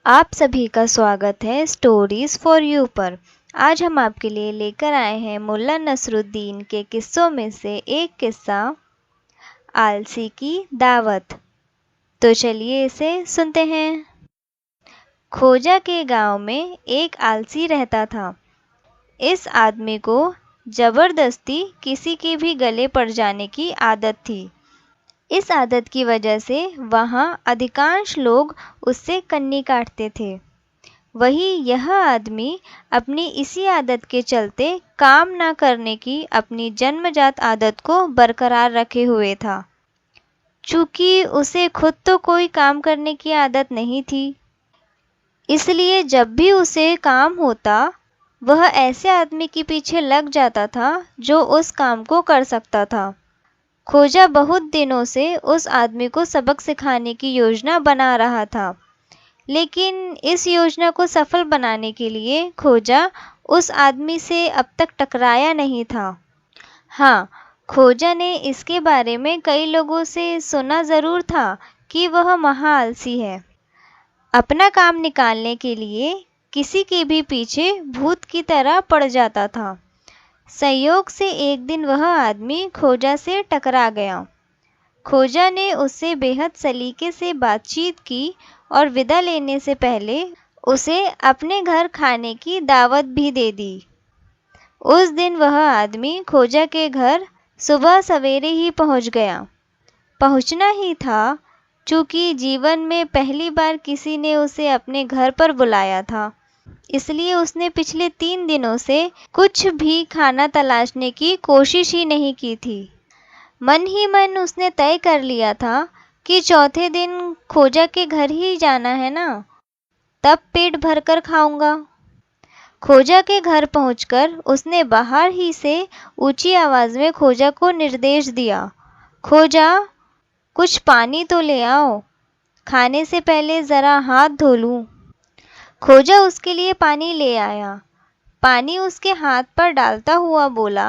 आप सभी का स्वागत है स्टोरीज फॉर यू पर। आज हम आपके लिए लेकर आए हैं मुल्ला नसरुद्दीन के किस्सों में से एक किस्सा, आलसी की दावत। तो चलिए इसे सुनते हैं। खोजा के गांव में एक आलसी रहता था। इस आदमी को जबरदस्ती किसी के भी गले पड़ जाने की आदत थी। इस आदत की वजह से वहाँ अधिकांश लोग उससे कन्नी काटते थे। वही यह आदमी अपनी इसी आदत के चलते काम ना करने की अपनी जन्मजात आदत को बरकरार रखे हुए था। चूँकि उसे खुद तो कोई काम करने की आदत नहीं थी, इसलिए जब भी उसे काम होता वह ऐसे आदमी के पीछे लग जाता था जो उस काम को कर सकता था। खोजा बहुत दिनों से उस आदमी को सबक सिखाने की योजना बना रहा था, लेकिन इस योजना को सफल बनाने के लिए खोजा उस आदमी से अब तक टकराया नहीं था। हाँ, खोजा ने इसके बारे में कई लोगों से सुना ज़रूर था कि वह महा आलसी है। अपना काम निकालने के लिए किसी के भी पीछे भूत की तरह पड़ जाता था। संयोग से एक दिन वह आदमी खोजा से टकरा गया। खोजा ने उससे बेहद सलीके से बातचीत की और विदा लेने से पहले उसे अपने घर खाने की दावत भी दे दी। उस दिन वह आदमी खोजा के घर सुबह सवेरे ही पहुंच गया। पहुंचना ही था, चूँकि जीवन में पहली बार किसी ने उसे अपने घर पर बुलाया था, इसलिए उसने पिछले 3 दिनों से कुछ भी खाना तलाशने की कोशिश ही नहीं की थी। मन ही मन उसने तय कर लिया था कि चौथे दिन खोजा के घर ही जाना है ना, तब पेट भरकर खाऊंगा। खोजा के घर पहुंचकर उसने बाहर ही से ऊंची आवाज़ में खोजा को निर्देश दिया, खोजा, कुछ पानी तो ले आओ, खाने से पहले ज़रा हाथ धो लूँ। खोजा उसके लिए पानी ले आया। पानी उसके हाथ पर डालता हुआ बोला,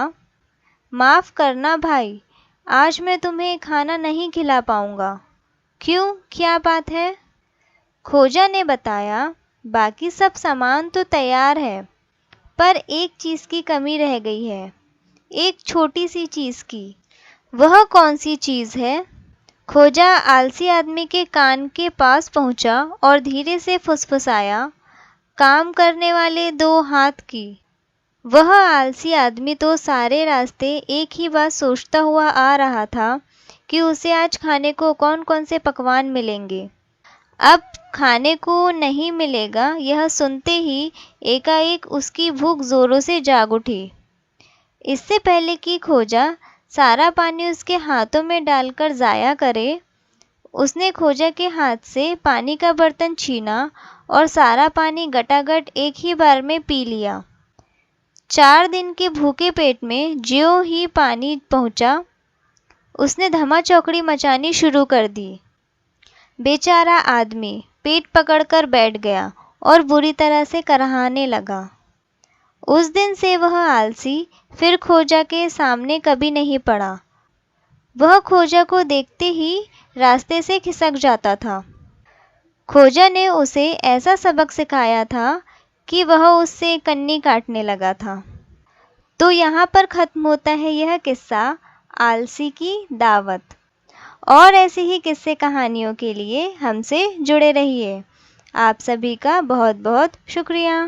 माफ़ करना भाई, आज मैं तुम्हें खाना नहीं खिला पाऊँगा। क्यों, क्या बात है? खोजा ने बताया, बाकी सब सामान तो तैयार है, पर एक चीज़ की कमी रह गई है, एक छोटी सी चीज़ की। वह कौन सी चीज़ है? खोजा आलसी आदमी के कान के पास पहुंचा और धीरे से फुसफुसाया, काम करने वाले 2 हाथ की। वह आलसी आदमी तो सारे रास्ते एक ही बात सोचता हुआ आ रहा था कि उसे आज खाने को कौन कौन से पकवान मिलेंगे। अब खाने को नहीं मिलेगा, यह सुनते ही एकाएक उसकी भूख जोरों से जाग उठी। इससे पहले कि खोजा सारा पानी उसके हाथों में डालकर ज़ाया करे, उसने खोजा के हाथ से पानी का बर्तन छीना और सारा पानी गटागट एक ही बार में पी लिया। 4 दिन के भूखे पेट में ज्यों ही पानी पहुंचा, उसने धमाचौकड़ी मचानी शुरू कर दी। बेचारा आदमी पेट पकड़कर बैठ गया और बुरी तरह से कराहने लगा। उस दिन से वह आलसी फिर खोजा के सामने कभी नहीं पड़ा। वह खोजा को देखते ही रास्ते से खिसक जाता था। खोजा ने उसे ऐसा सबक सिखाया था कि वह उससे कन्नी काटने लगा था। तो यहाँ पर ख़त्म होता है यह किस्सा, आलसी की दावत। और ऐसे ही किस्से कहानियों के लिए हमसे जुड़े रहिए। आप सभी का बहुत बहुत शुक्रिया।